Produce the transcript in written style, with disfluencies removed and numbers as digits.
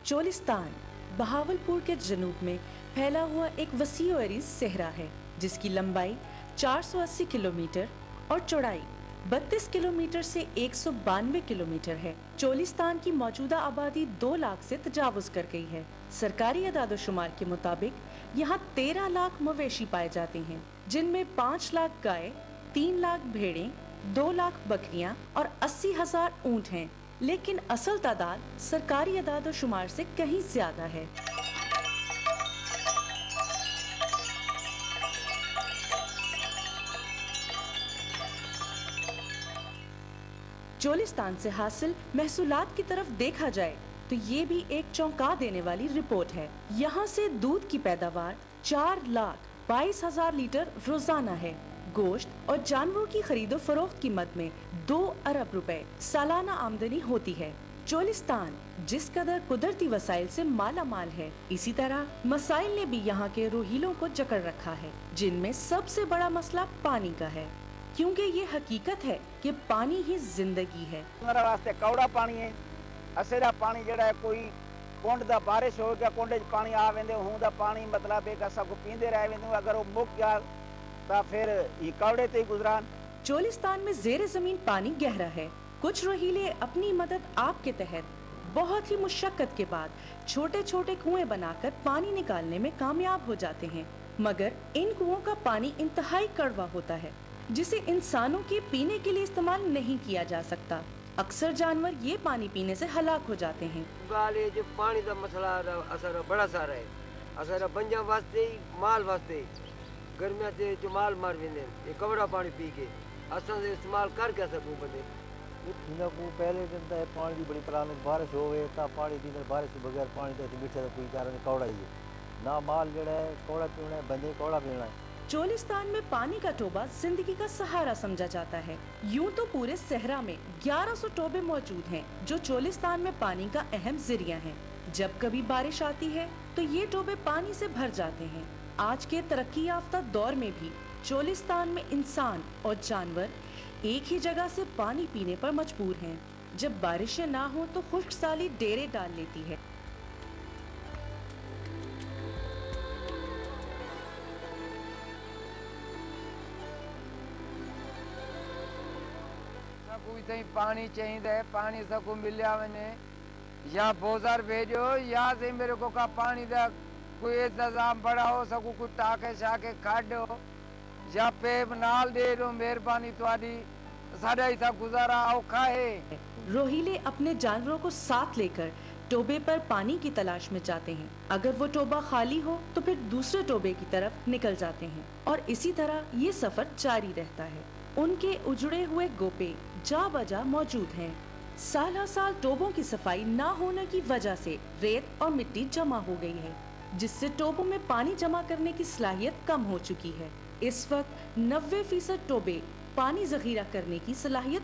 चोलिस्तान बहावलपुर के जनूब में फैला हुआ एक वसीअ और अरीज सहरा है, जिसकी लंबाई 480 किलोमीटर और चौड़ाई 32 किलोमीटर से 192 किलोमीटर है। चोलिस्तान की मौजूदा आबादी 2 लाख से तजावुज कर गई है। सरकारी अदाद-ओ-शुमार के मुताबिक यहाँ 13 लाख मवेशी पाए जाते हैं, जिनमें 5 लाख गाय, 3 लाख भेड़ें, 2 लाख बकरियां और 80,000 ऊंट हैं, लेकिन असल तादाद सरकारी अदाद-ओ-शुमार से कहीं ज्यादा है। चोलिस्तान से हासिल महसूलात की तरफ देखा जाए तो ये भी एक चौंका देने वाली रिपोर्ट है। यहाँ से दूध की पैदावार 4,22,000 लीटर रोजाना है। गोश्त और जानवरों की खरीदो फरोख्त की मद में 2 अरब रुपए सालाना आमदनी होती है। चोलिस्तान जिस कदर कुदरती वसाइल से माला माल है, इसी तरह मसाइल ने भी यहाँ के रोहीलों को जकड़ रखा है, जिनमें सबसे बड़ा मसला पानी का है, क्योंकि ये हकीकत है कि पानी ही जिंदगी है। हमारे वास्ते कौड़ा पानी है, असेरा पानी जड़ा है, कोई कुंड दा बारिश हो गया, कुंड पानी आ वेंदे, हूं दा पानी मतलब है सब को पींदे रह वेंदे, अगर वो मुक गया तो फिर ये कौड़े ते गुजरान। चोलिस्तान में जेर जमीन पानी गहरा है। कुछ रोहीले अपनी मदद आप के तहत बहुत ही मुशक्कत के बाद छोटे छोटे कुएं बनाकर पानी निकालने में कामयाब हो जाते हैं, मगर इन कुओं का पानी इंतहाई कड़वा होता है, जिसे इंसानों के पीने के लिए इस्तेमाल नहीं किया जा सकता। अक्सर जानवर ये पानी पीने से हलाक हो जाते हैं। जो पानी का मसला असर बड़ा सारा है, असर बंजा वास्ते माल वास्ते गर्मिया से जो माल मार वेंदे, ये कवड़ा पानी पी के असां से इस्तेमाल कर क्या सकूं बंदे। इन्हां को पहले दिन तो पानी की बड़ी प्रॉब्लम, बारिश होवे ता पानी दी बारिश के बगैर पानी तो मीठे का कोई कारण कौड़ा ही है ना, माल जड़ा है कौड़ा पीना है, बंदे कौड़ा पीना है। चोलिस्तान में पानी का टोबा जिंदगी का सहारा समझा जाता है। यूं तो पूरे सहरा में 1100 टोबे मौजूद हैं, जो चोलिस्तान में पानी का अहम जरिया हैं। जब कभी बारिश आती है तो ये टोबे पानी से भर जाते हैं। आज के तरक्की याफ्ता दौर में भी चोलिस्तान में इंसान और जानवर एक ही जगह से पानी पीने पर मजबूर हैं। जब बारिशें ना हो तो खुश्क साली डेरे डाल लेती है। पानी चाहिए, पानी सबको मिलिया वने, या बोजार भेजो या से मेरे को का पानी दा कोई इंतजाम बड़ा हो, सबको कुछ टाके शाके खाडो या पेप नाल दे दो, मेहरबानी तुम्हारी, साढ़ा ही सब गुजारा औखा है। रोहीले अपने जानवरों को साथ लेकर टोबे पर पानी की तलाश में जाते हैं। अगर वो टोबा खाली हो तो फिर दूसरे टोबे की तरफ निकल जाते हैं और इसी तरह ये सफर जारी रहता है। उनके उजड़े हुए गोपे जा बजा मौजूद हैं। साल हर साल टोबों की सफाई ना होने की वजह से रेत और मिट्टी जमा हो गई है, जिससे टोबों में पानी जमा करने की सलाहियत कम हो चुकी है। इस वक्त 90% टोबे पानी जखीरा करने की सलाहियत